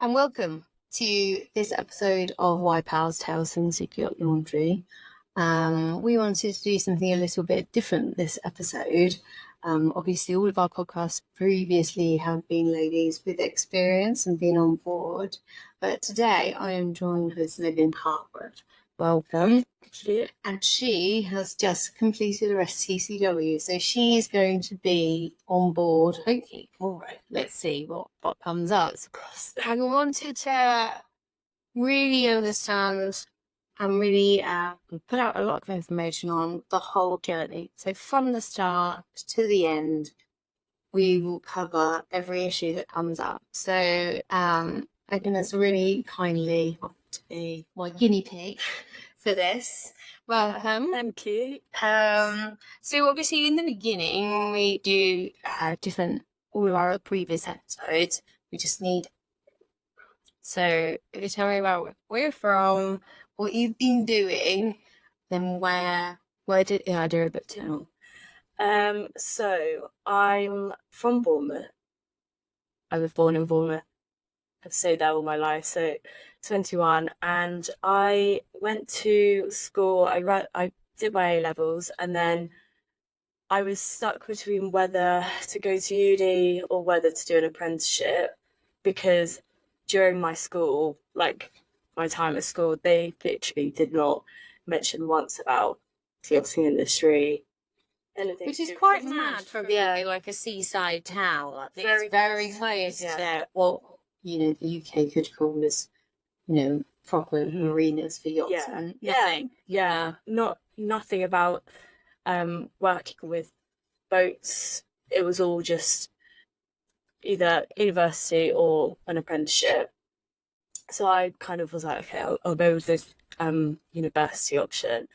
and welcome to this episode of YPOW's Tales from Superyacht Laundry. We wanted to do something a little bit different this episode. Obviously, all of our podcasts previously have been ladies with experience and been on board, but today I am joined with Megan Hartwood. Welcome. And she has just completed her STCW, so she's going to be on board. Okay, all right, let's see what comes up. I wanted to really understand and really put out a lot of information on the whole journey. So from the start to the end, we will cover every issue that comes up. So Agnes really kindly offered to be my guinea pig for this. Welcome. Thank you. So obviously in the beginning we do different all of our previous episodes. We just need. So if you tell me about where you're from, what you've been doing, then where did I do a bit too? So I'm from Bournemouth. I was born in Bournemouth. I've stayed there all my life, so 21, and I went to school. I did my A-levels, and then I was stuck between whether to go to uni or whether to do an apprenticeship, because during my school, like my time at school, they literally did not mention once about the yachting industry. Which is quite mad for being like a seaside town. Like it's very close to what the UK could call as, proper marinas for yachts. Nothing about working with boats. It was all just either university or an apprenticeship. So I kind of was like, okay, I'll go with this university option.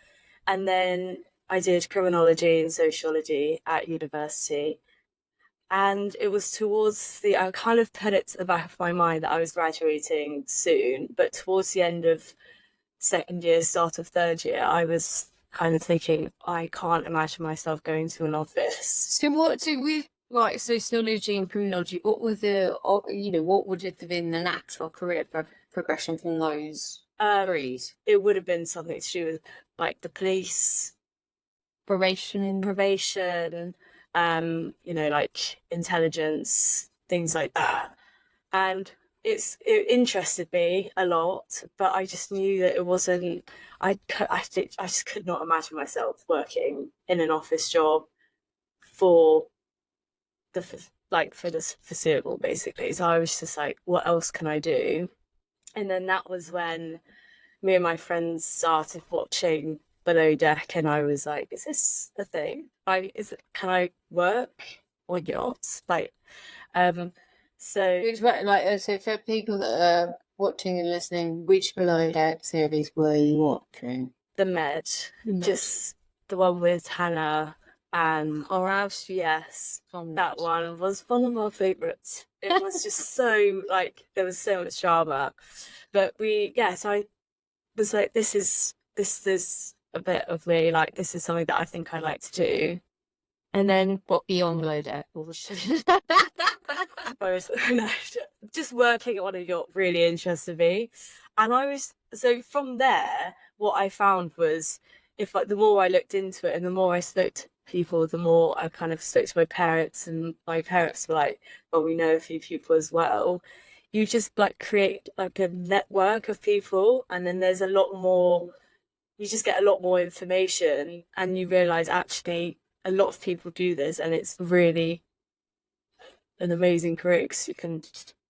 And then I did criminology and sociology at university. And it was I kind of put it to the back of my mind that I was graduating soon, but towards the end of second year, start of third year, I was kind of thinking, I can't imagine myself going to an office. So with sociology and criminology, what would have been the natural career progression from those degrees? It would have been something to do with like the police, probation, and like intelligence, things like that. And it interested me a lot, but I just knew that it wasn't. I just could not imagine myself working in an office job for the foreseeable, basically. So I was just like, what else can I do? And then that was when me and my friends started watching Below Deck, and I was like, is this a thing? Can I work on yachts? So for people that are watching and listening, which Below Deck series were you watching? The Med, just the one with Hannah and Horace. Yes, that one was one of my favourites. It was just so there was so much drama, but so I was like, this is a bit of me, this is something that I think I like to do. And then what beyond Below Deck? Just working on a yacht really interested me. And so from there, what I found was, the more I looked into it and the more I spoke to people, the more I kind of spoke to my parents, and my parents were like, well, we know a few people as well. You just create a network of people, and then there's a lot more, you just get a lot more information, and you realise actually a lot of people do this, and it's really an amazing career because you can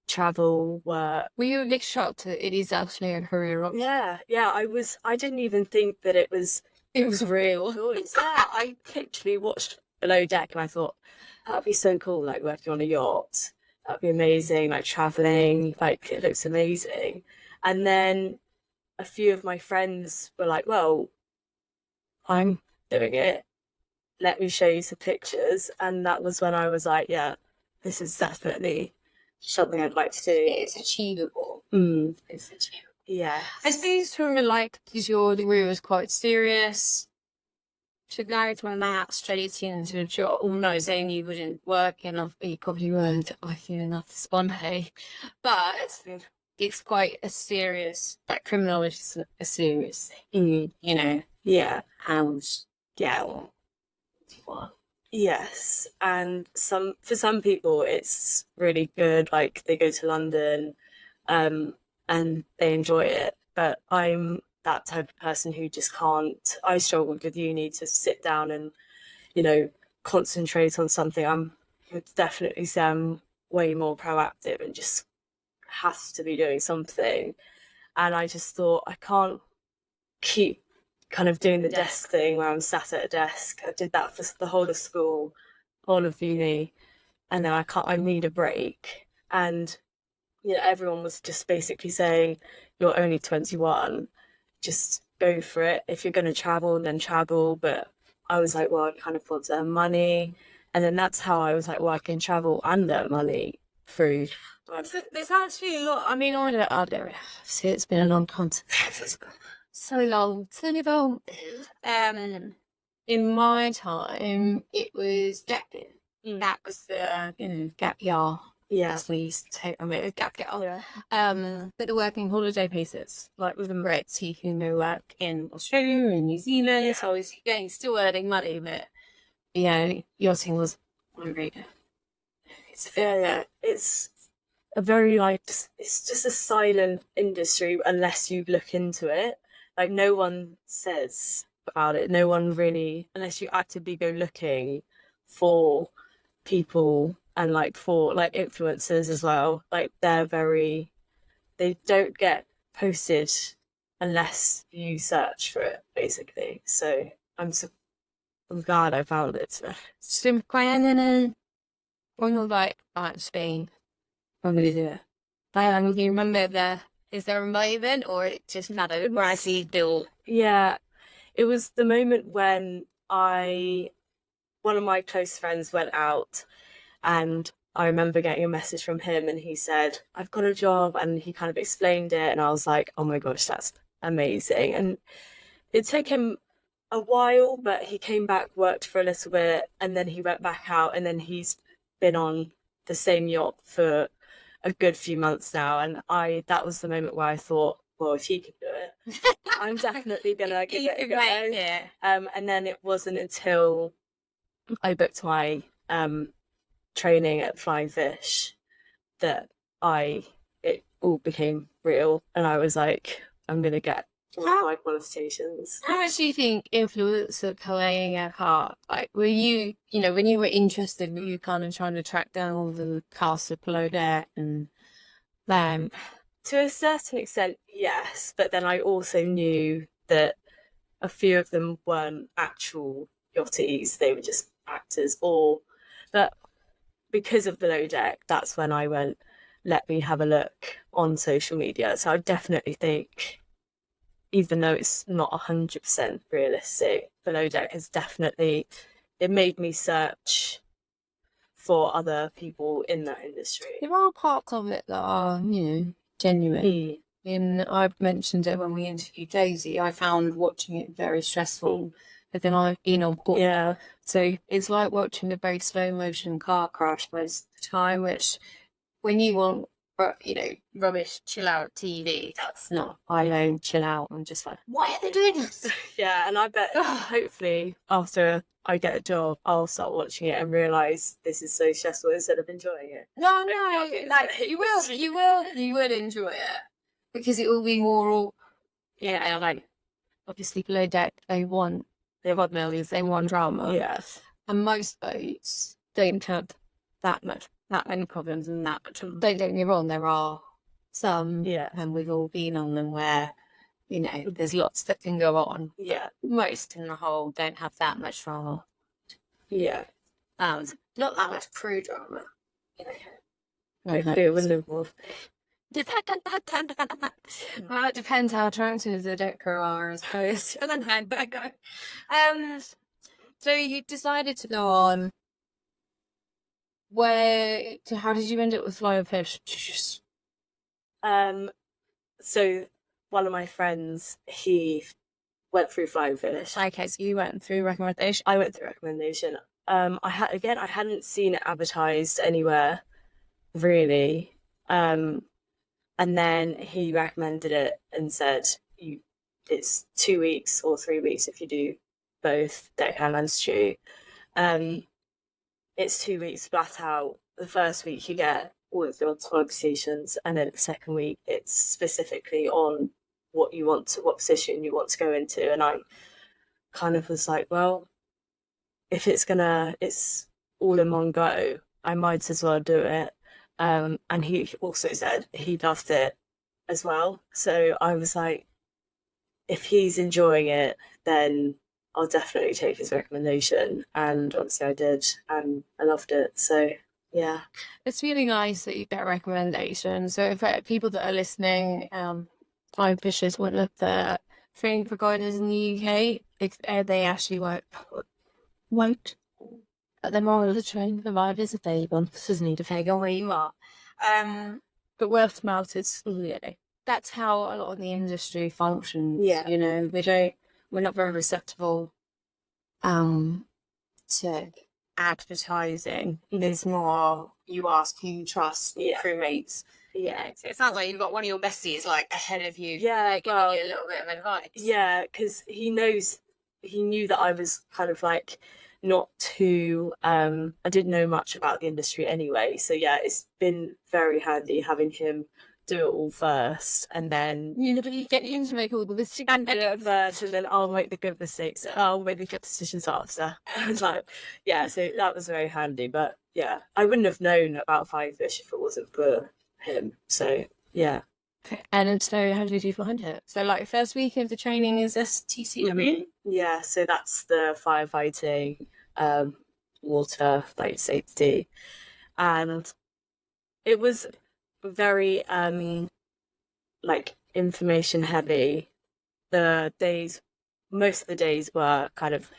travel, work. Were you a bit shocked that it is actually a career option? Yeah, I didn't even think that it was real. I literally watched Below Deck and I thought, that'd be so cool, working on a yacht. That'd be amazing, traveling, it looks amazing. And then a few of my friends were like, well, I'm doing it. Let me show you some pictures. And that was when I was like, yeah, this is definitely something I'd like to do. It's achievable. It's achievable. Yeah. I suppose because your degree was quite serious, to go to that straight into a job, not saying you wouldn't work enough, you probably weren't, I feel enough to sponsor, but it's quite a serious, like criminology is a serious thing, you know, Yeah. and Yeah. what? Yes. And for some people it's really good, like they go to London, and they enjoy it. But I'm that type of person who just can't. I struggled with uni to sit down and, you know, concentrate on something. Would definitely say I'm way more proactive and just has to be doing something. And I just thought I can't keep kind of doing the desk thing where I'm sat at a desk. I did that for the whole of school, whole of uni, and then I need a break. And you know, everyone was just basically saying, you're only 21, just go for it. If you're going to travel, then travel. But I was like, well, I kind of want to earn money. And then that's how I was like, well, I can travel and earn money through. There's actually a lot. I mean, I don't see. It's been a long time. So long. So long. In my time, it was gap year. That was the gap year. Yeah. As we used to take. I mean, it was gap year. Yeah. But the working holiday pieces, like with the Brits, you can go work in Australia and New Zealand. So I was still earning money, but yachting was really good. It's a very it's just a silent industry unless you look into it. Like no one says about it. No one really, unless you actively go looking for people and like for like influencers as well. Like they don't get posted unless you search for it, basically. So I'm glad I found it. When you're like, Spain, I'm going to do it. Do you remember is there a moment or it just mattered where I see Bill? Yeah, it was the moment when one of my close friends went out, and I remember getting a message from him and he said, I've got a job, and he kind of explained it and I was like, oh my gosh, that's amazing. And it took him a while, but he came back, worked for a little bit, and then he went back out, and then he's been on the same yacht for a good few months now. And that was the moment where I thought, well, if he could do it, I'm definitely gonna give it a go. Yeah. And then it wasn't until I booked my training at Flying Fish that it all became real, and I was like, I'm gonna get my qualifications. How much do you think influence are playing a part? Like, were you, when you were interested, were you kind of trying to track down all the cast of Below Deck and them? To a certain extent, yes, but then I also knew that a few of them weren't actual yachties; they were just actors. But because of Below Deck, that's when I went, let me have a look on social media. So I definitely think, even though it's not 100% realistic, Below Deck has definitely, it made me search for other people in that industry. There are parts of it that are, genuine. I've mentioned it when we interviewed Daisy. I found watching it very stressful, but then I've been on board. Yeah. So it's like watching a very slow motion car crash most of the time, which when you want, rubbish, chill out TV, that's not. I don't chill out. I'm just like, why are they doing this? Yeah, and I bet hopefully after I get a job, I'll start watching it and realise this is so stressful instead of enjoying it. No, like you will enjoy it because it will be more. Yeah, like obviously Below Deck, they want millions, they want drama. Yes, and most boats don't have that many problems and that much. Don't get me wrong, there are some, and we've all been on them where there's lots that can go on. Yeah, most in the whole don't have that much drama. Yeah, not that much crew drama. Well, it depends how attractive the decker are, I suppose. So you decided to go on. How did you end up with Flying Fish? So one of my friends, he went through Flying Fish. Okay, so you went through recommendation. I went through recommendation. I hadn't seen it advertised anywhere, really. And then he recommended it and said, it's 2 weeks or 3 weeks if you do both deckhand and stew. It's 2 weeks flat out. The first week you get all of the autonomous positions, and then the second week it's specifically on what position you want to go into. And I kind of was like, well, if it's all in one go, I might as well do it. And he also said he loved it as well. So I was like, if he's enjoying it, then I'll definitely take his recommendation. And obviously I did, and I loved it. So yeah. It's really nice that you get recommendations. So if people that are listening, I'm vicious would look at training providers in the UK, if they actually won't at the more of the training providers available. This doesn't need to figure on where you are. But word of mouth is that's how a lot of the industry functions. Yeah. You know, we're not very receptible to advertising. There's more you ask who you trust, crewmates. Yeah. So it sounds like you've got one of your besties like ahead of you. Yeah, giving you a little bit of advice. Yeah, because he knew that I was kind of like not too I didn't know much about the industry anyway. So yeah, it's been very handy having him do it all first, and then you get him to make all the mistakes and do it first, and then I'll make the good mistakes. I'll make the good decisions after. It's like, yeah, so that was very handy. But yeah, I wouldn't have known about flying fish if it wasn't for him. So yeah. And so how did you find it? So like first week of the training is STCW? Yeah, so that's the firefighting, water, like safety. And it was very like information heavy. Most of the days were kind of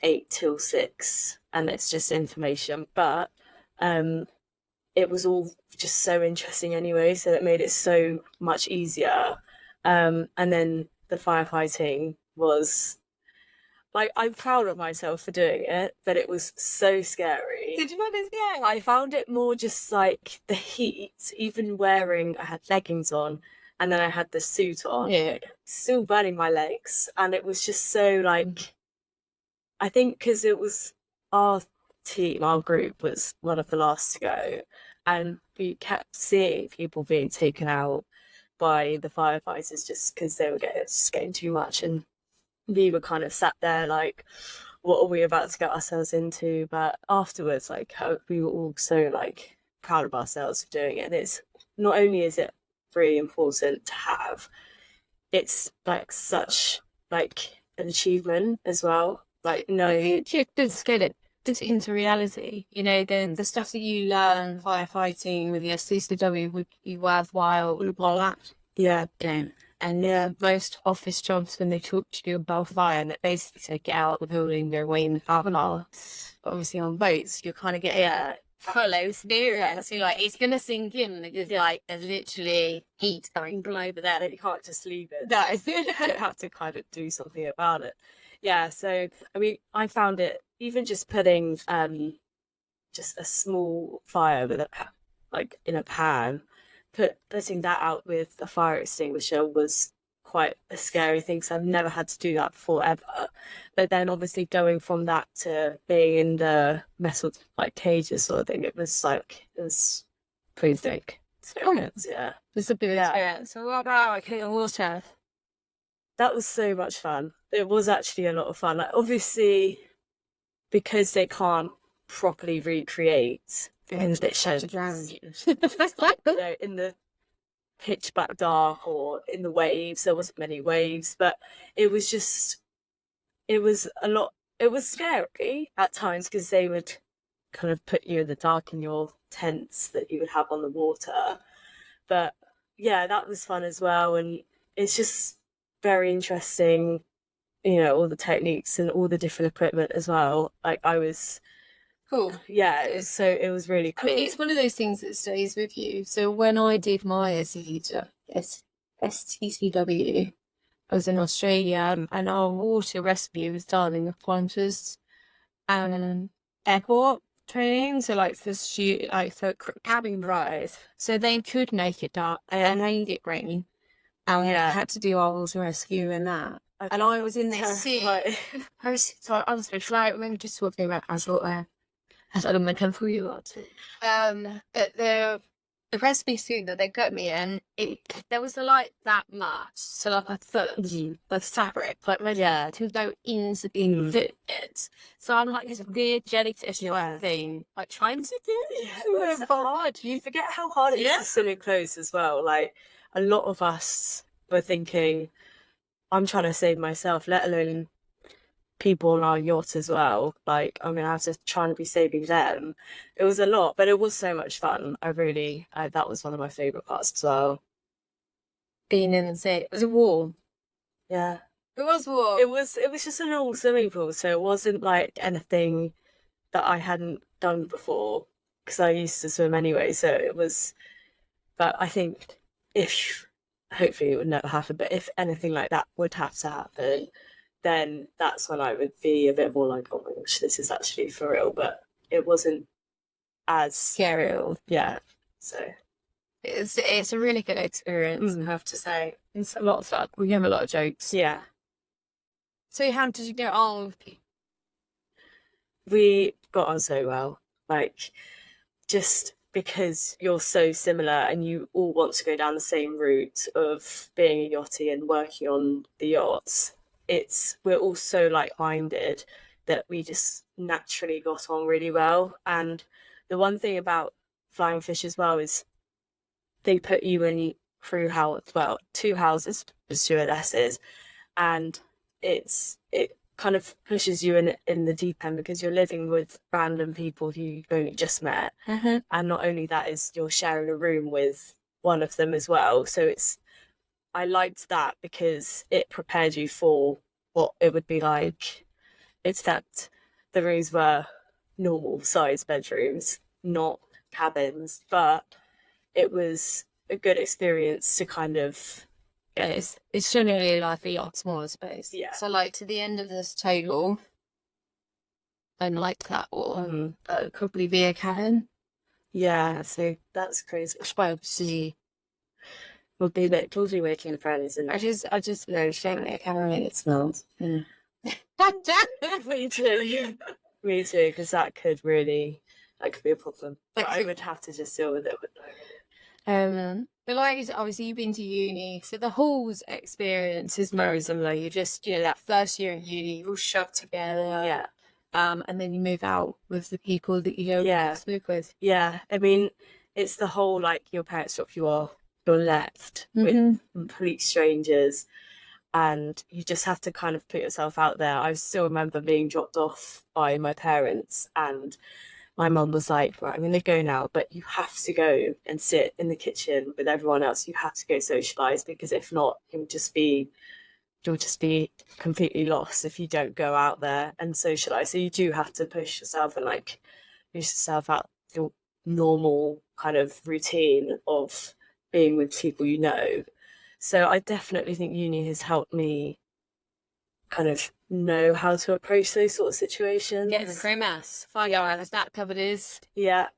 8 till 6, and it's just information. But it was all just so interesting anyway, so it made it so much easier. And then the firefighting was like, I'm proud of myself for doing it, but it was so scary. Did you find it scary? I found it more just like the heat, even I had leggings on, and then I had the suit on, still burning my legs. And it was just so like, I think because it was our group was one of the last to go, and we kept seeing people being taken out by the firefighters just because they were getting too much, and we were kind of sat there like, what are we about to get ourselves into? But afterwards, like, we were all so like proud of ourselves for doing it. And it's not only is it really important to have, it's like such like an achievement as well. Like, no, you just get it just into reality. You know, the stuff that you learn firefighting with the SCCW would be worthwhile with all that. Yeah. And most office jobs, when they talk to you about fire, and they basically say get out of the building, they're away in half an hour. Obviously on boats, you kind of get full experience. You're like, it's going to sink in because like there's literally heat coming from over there and you can't just leave it. That is it. You have to kind of do something about it. Yeah, so I mean, I found it even just putting just a small fire with like in a pan, putting that out with a fire extinguisher was quite a scary thing, because I've never had to do that before ever. But then obviously going from that to being in the metal like cages sort of thing, it was pretty thick. Yeah. It's a bit experience. So what about water? That was so much fun. It was actually a lot of fun. Like, obviously, because they can't properly recreate things that show in the pitch black dark or in the waves, there wasn't many waves, but it was scary at times because they would kind of put you in the dark in your tents that you would have on the water. But yeah, that was fun as well, and it's just very interesting, you know, all the techniques and all the different equipment as well. Like, I was cool. Yeah, it was really cool. I mean, it's one of those things that stays with you. So when I did my STCW, I was in Australia, and our water rescue was done in the Qantas airport. training, so like for cabin rise, so they could make it dark and made it rain, and we had to do all the rescue and that. And I was in this scene. So I was like, we were just talking about I thought, I don't know who you are. But the recipe suit that they got me in, there was like that much, so like I thought the fabric, like ready to go into being fit. So I'm like this weird jellyfish thing, like trying to do it. It's hard. You forget how hard it is to sew in clothes as well. Like a lot of us were thinking, I'm trying to save myself, let alone people on our yacht as well. Like I'm gonna have to try and be saving them. It was a lot, but it was so much fun. That was one of my favourite parts as well. Being in the sea, was it warm? Yeah, it was warm. It was just a normal swimming pool, so it wasn't like anything that I hadn't done before because I used to swim anyway. So it was, but I think hopefully it would never happen, but if anything like that would have to happen, then that's when I would be a bit more like, oh my gosh, this is actually for real. But it wasn't as scary. Yeah. So it's a really good experience, I have to say. It's a lot of fun. We have a lot of jokes. Yeah. So how did you get on with people? We got on so well. Like, just because you're so similar and you all want to go down the same route of being a yachtie and working on the yachts, we're all so like-minded that we just naturally got on really well. And the one thing about Flying Fish as well is they put you in through two houses with stewardesses, and it kind of pushes you in the deep end because you're living with random people who you've only just met. Mm-hmm. And not only that is you're sharing a room with one of them as well. So I liked that because it prepared you for what it would be like. Except the rooms were normal size bedrooms, not cabins, but it was a good experience to kind of... It's generally like a yacht, smaller space. Yeah. So like to the end of this table, and like that will probably be a cabin. Yeah, so that's crazy. We'll be a bit totally waking friends, and I just know shame a cabin it smells. Me too. Me too, because that could be a problem. But I would have to just deal with it. But like obviously you've been to uni, so the halls experience is very similar. You just that first year in uni, you're all shoved together. Yeah. And then you move out with the people that you smoke with. Yeah. I mean, it's the whole like your parents drop you off, you're left with complete strangers, and you just have to kind of put yourself out there. I still remember being dropped off by my parents, and my mum was like, right, I'm going to go now, but you have to go and sit in the kitchen with everyone else. You have to go socialise, because if not, you'll just be completely lost if you don't go out there and socialise. So you do have to push yourself and like push yourself out your normal kind of routine of being with people you know. So I definitely think uni has helped me kind of know how to approach those sort of situations. Getting the cream ass. 5 hours, that covered is. Yeah.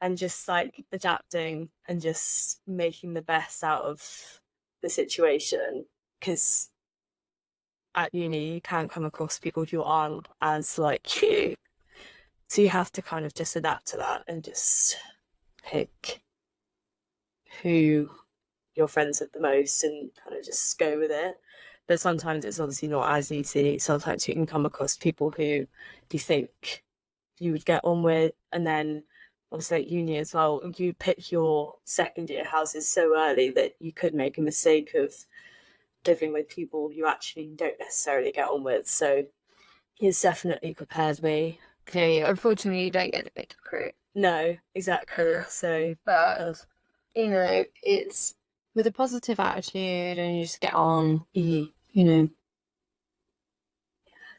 And just like adapting and just making the best out of the situation. Because at uni, you can come across people who aren't as like you. So you have to kind of just adapt to that and just pick who you're friends with the most and kind of just go with it. But sometimes it's obviously not as easy. Sometimes you can come across people who you think you would get on with, and then obviously at uni as well, you pick your second year houses so early that you could make a mistake of living with people you actually don't necessarily get on with. So it's definitely prepared me. Okay, unfortunately you don't get a big crew. No, exactly. So, but it's with a positive attitude and you just get on.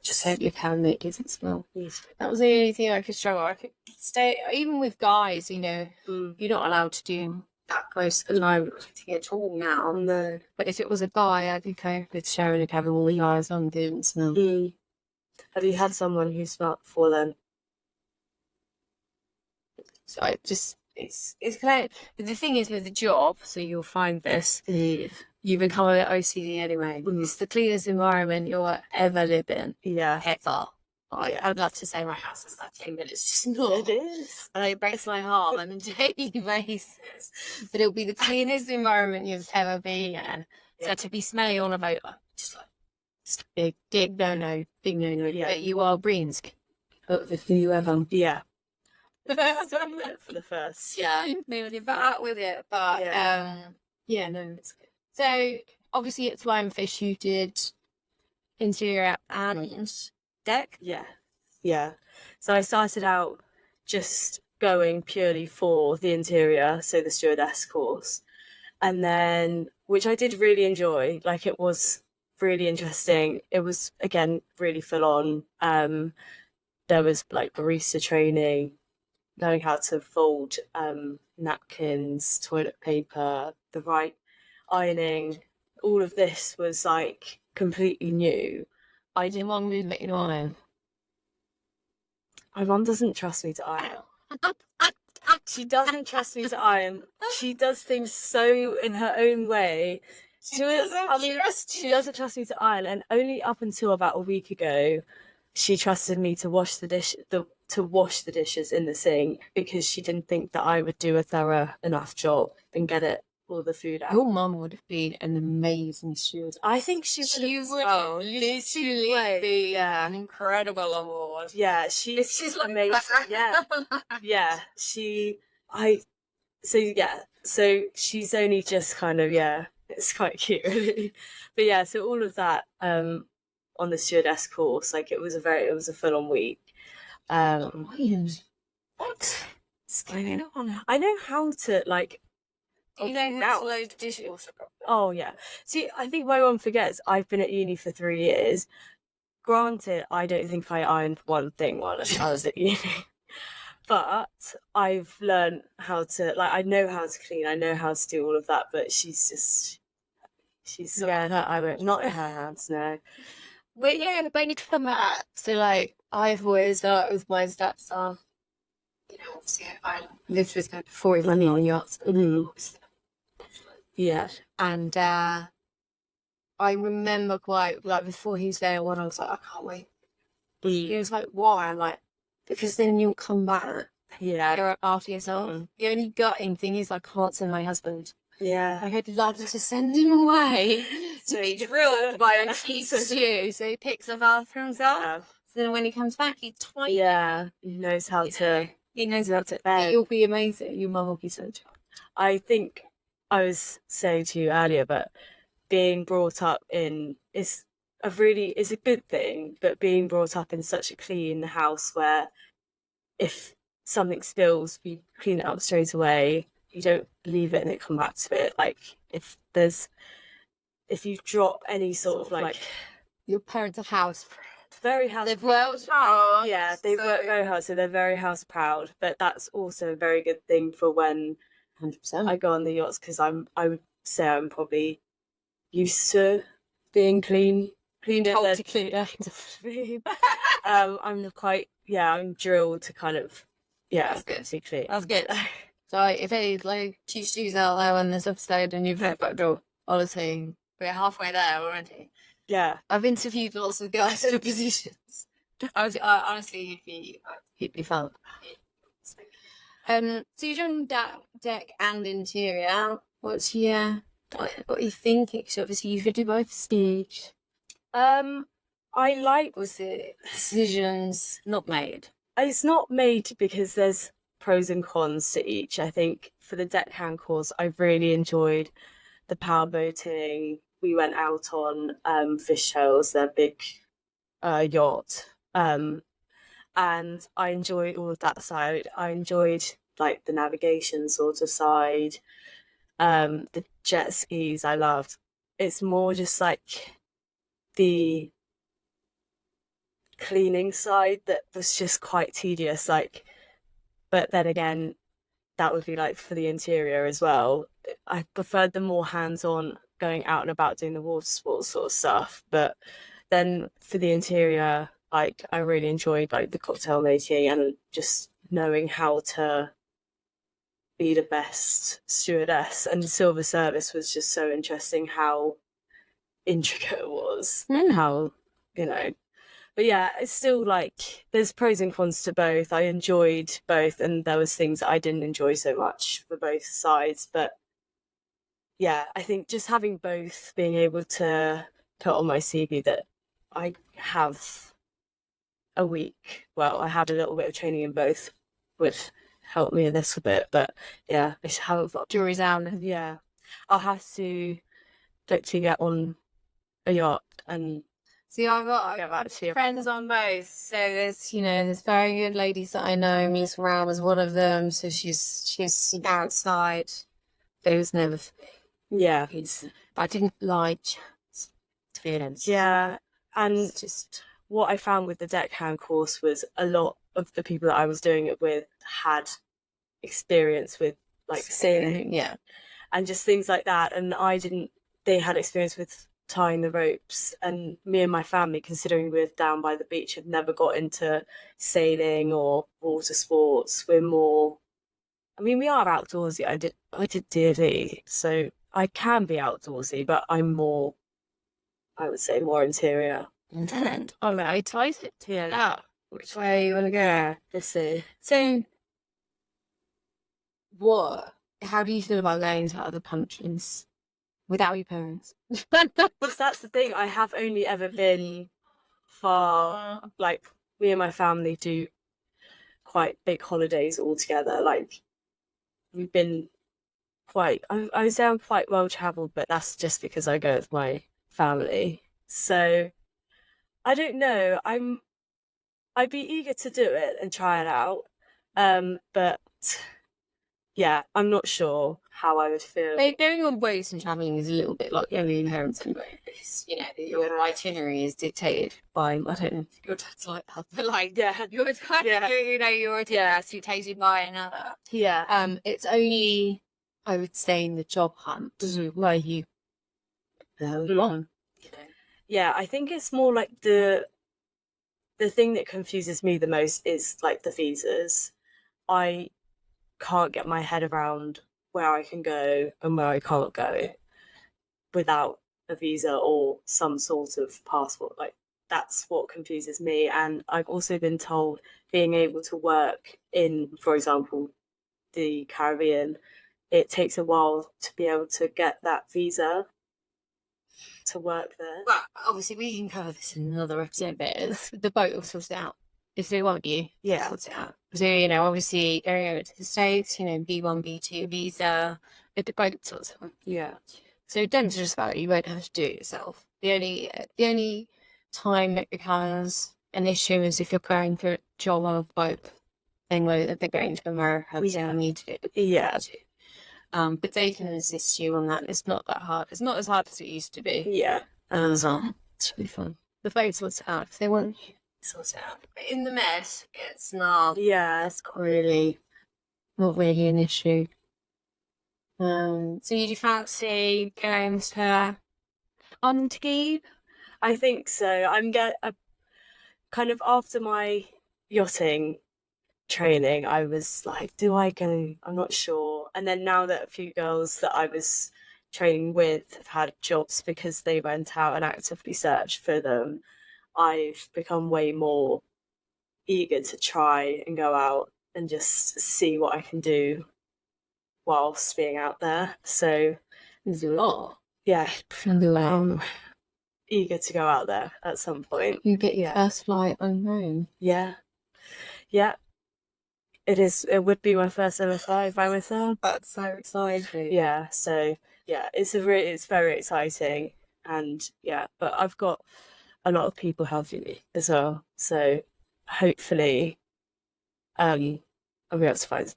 Just hope your candidate doesn't smell. Yes. That was the only thing I could struggle. I could stay, even with guys, you're not allowed to do that close alignment at all now. No. But if it was a guy, I think I could share in a cabin with all the guys on didn't smell. Have you had someone who smelled before then? So it's kind of, but the thing is with the job, so you'll find this, you become a bit OCD anyway. It's the cleanest environment you'll ever live in. Yeah. Ever. Like, I'd love to say my house is that thing, but it's just not. It is. And it breaks my heart on a daily basis. But it'll be the cleanest environment you've ever been in. So to be smelly on a boat, just like, it's a big no-no. Yeah. But you are Breens. If you ever. Yeah. For the first. Yeah, maybe back with it, but yeah, no, it's good. So obviously at Flying Fish you did interior and deck. Yeah. So I started out just going purely for the interior, so the stewardess course, and then, which I did really enjoy. Like, it was really interesting. It was, again, really full on. There was like barista training, knowing how to fold napkins, toilet paper, the right ironing. All of this was like completely new. I didn't want to make it on. My mum doesn't trust me to iron. She doesn't trust me to iron. She does things so in her own way. She doesn't trust me to iron, and only up until about a week ago, she trusted me to wash the dishes in the sink, because she didn't think that I would do a thorough enough job and get all the food out. Your mum would have been an amazing steward. I think she would literally be an incredible award. Yeah, she's amazing. Yeah. So she's only just kind of, it's quite cute, really. But yeah, so all of that on the stewardess course, like, it was a full-on week. What's going on? I know how to, like, You know how to load dishes. Oh yeah. See, I think my mum forgets I've been at uni for 3 years. Granted, I don't think I ironed one thing while I was at uni. But I've learned how to, like, I know how to clean, I know how to do all of that, but she's I won't, not in her hands, no. But yeah, but I need to come back. So like, I've always started with my stepson. You know, obviously I lived with him before he went on yachts. Yeah. And I remember quite, like, before he was there, when I was like, I can't wait. He was like, why? I'm like, because then you'll come back. Yeah. You're after yourself. The only gutting thing is I can't send my husband. Yeah. Like, I'd love to send him away to be drilled by a stew, so he picks the bathrooms up. Yeah. So then when he comes back, he's twice. Yeah. He knows how to. He knows how to. You'll be amazing. Your mum will be so good. I think I was saying to you earlier, but being brought up in is a good thing, but being brought up in such a clean house where if something spills, we clean it up straight away. You don't leave it and it come back to it. Like, if you drop any sort of like, your parents are house very house. They've worked hard. Yeah, they've worked very hard, so they're very house proud. But that's also a very good thing for when 100%. I go on the yachts, because I would say I'm probably used to being cleaned I'm drilled to kind of That's good. be clean. That's good. So if any like two stews out there on this episode and you've heard back door, honestly, we're halfway there already. Yeah. I've interviewed lots of guys in positions. Honestly, he'd be fun. So you've done deck and interior. What are you thinking? So obviously you could do both stage. Was the decisions not made? It's not made because there's pros and cons to each. I think for the deckhand course, I really enjoyed the power boating. We went out on Fishtails, their big yacht, and I enjoyed all of that side. I enjoyed like the navigation sort of side, the jet skis I loved. It's more just like the cleaning side that was just quite tedious, like, but then again, that would be like for the interior as well. I preferred the more hands-on, going out and about doing the water sports sort of stuff. But then for the interior, like, I really enjoyed like the cocktail making and just knowing how to be the best stewardess. And the silver service was just so interesting how intricate it was and how, you know. But yeah, it's still like there's pros and cons to both. I enjoyed both, and there was things that I didn't enjoy so much for both sides. But yeah, I think just having both, being able to put on my CV that I have a week. Well, I had a little bit of training in both, which helped me a little bit. But yeah, I have Jury's out. yeah, I'll have to look to get on a yacht and See, I've got friends on both. So there's very good ladies that I know. Miss Ram was one of them. So she's outside. But it was never for me. yeah, I didn't like to be honest. yeah. And It's just what I found with the deckhand course was a lot of the people that I was doing it with had experience with like sailing, yeah. and just things like that. And I didn't. They had experience with tying the ropes, and me and my family, considering we're down by the beach, had never got into sailing or water sports. We're more, I mean, we are outdoorsy. I did D&D, so I can be outdoorsy, but I'm more, I would say, more interior. And I ties it to you now. Which way you want to go? Let's see. So, how do you feel about going to other countries without your parents? Because that's the thing. I have only ever been far. Like, me and my family do quite big holidays all together. Like, we've been quite. I would say I'm quite well travelled, but that's just because I go with my family. So I don't know. I'd be eager to do it and try it out. But yeah, I'm not sure how I would feel. Going on boats and travelling is a little bit like going with your parents and it's, your itinerary is dictated by, I don't know, your dad's like that, but like, Yeah, your dad, Yeah. your itinerary is dictated by another. yeah, It's only, I would say, in the job hunt where you go along. yeah. I think it's more like the thing that confuses me the most is like the visas. I can't get my head around where I can go and where I can't go without a visa or some sort of passport. Like, that's what confuses me. And I've also been told being able to work in, for example, the Caribbean, it takes a while to be able to get that visa to work there. Well, obviously, we can cover this in another episode, but the boat will sort it out. If they want you, Yeah. sort it out. So, obviously, going over to the States, B1, B2 visa, if the boat sorts it out. Yeah. So, don't stress about it. You won't have to do it yourself. The only time it becomes an issue is if you're going for a job on a boat, thing where they're going to America, Yeah. they need to do it. Yeah. But they can assist you on that. It's not that hard. It's not as hard as it used to be. Yeah. It's really fun. The boat sorts it out. If they want you, sort it out. But in the mess, it's not. Yeah. It's not really an issue. So you fancy going to Antigua? I think so. I'm kind of after my yachting training, I was like, do I go? I'm not sure. And then now that a few girls that I was training with have had jobs because they went out and actively searched for them, I've become way more eager to try and go out and just see what I can do whilst being out there. So There's a lot. yeah, You eager to go out there at some point. get your first flight unknown. Yeah. Yeah. It would be my first ever flight by myself. That's so exciting. Yeah, so yeah, it's very exciting, and yeah, but I've got a lot of people helping me as well, so hopefully I'll be able to find.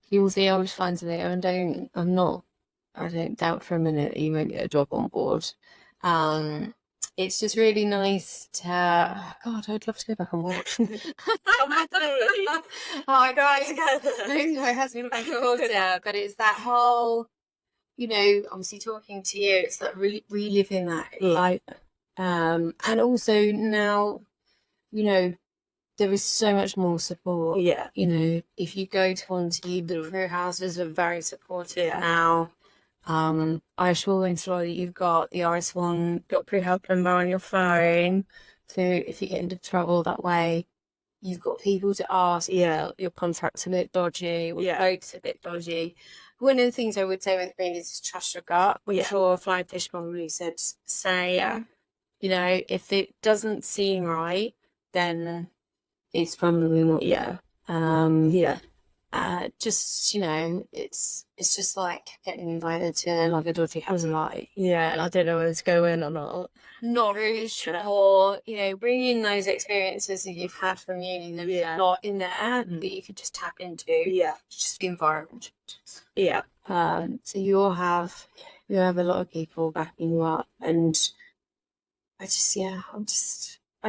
You'll see, I was fine today. I don't doubt for a minute that you won't get a job on board. It's just really nice to. God, I'd love to go back and watch. Oh my God, it has been back and forth now, but it's that whole, obviously talking to you, it's like reliving that life. And also now, there is so much more support. Yeah. You know, if you go to Monty, the crew houses are very supportive now. I assure that you've got the RS1, got crew help number on your phone. So if you get into trouble that way, you've got people to ask. Yeah, your contract's a bit dodgy, or the boat's a bit dodgy. One of the things I would say with me is trust your gut. I'm sure Flying Fish probably said, you know, if it doesn't seem right, then it's probably not. Just, you know, it's just like getting invited to like a dodgy house night. Yeah, and I don't know whether to go in or not. Not really sure. Or, you know, bringing those experiences that you've had from uni that are not in there that you could just tap into. Yeah. Just the environment. Yeah. So you'll have a lot of people backing you up, and I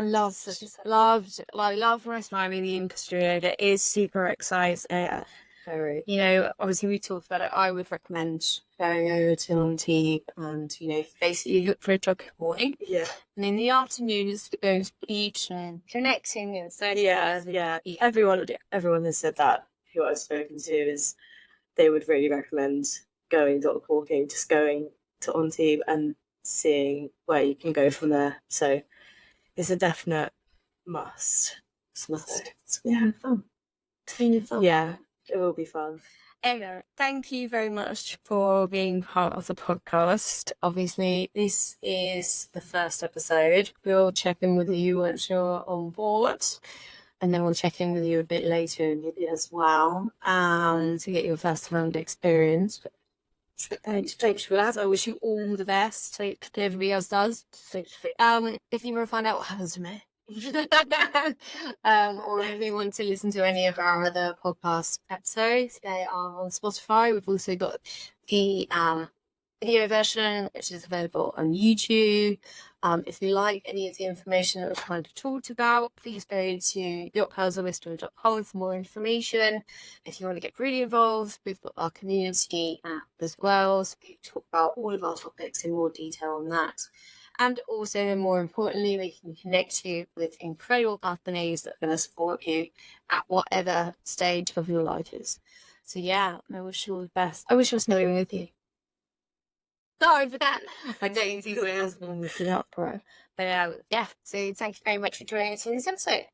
love rest time in the industry. It is super exciting. You know, obviously we talked about it. I would recommend going over to Monty and, you know, basically look for a job in the morning. Yeah. And in the afternoon is going to the beach and connecting and so Everyone has said that who I've spoken to is they would really recommend going dog walking, just going to Monty and seeing where you can go from there. So it's a definite must. It's a must. Yeah, fun. It's really fun. Yeah, it will be fun. Anyway, thank you very much for being part of the podcast. Obviously, this is the first episode. We'll check in with you once you're on board, and then we'll check in with you a bit later as well, to get your first-hand experience. Thanks for that. I wish you all the best. Like everybody else does. If you want to find out what happens to me, or if you want to listen to any of our other podcast episodes, they are on Spotify. We've also got the video version, which is available on YouTube. If you like any of the information that we've kind of talked about, please go to yachthouseofwisdom.com for more information. If you want to get really involved, we've got our community app as well, so we talk about all of our topics in more detail on that. And also, more importantly, we can connect you with incredible companies that are going to support you at whatever stage of your life is. So yeah, I wish you all the best. I wish I was knowing with you. Sorry for that. I don't think we else going to up for it. But yeah, so thank you very much for joining us in this episode.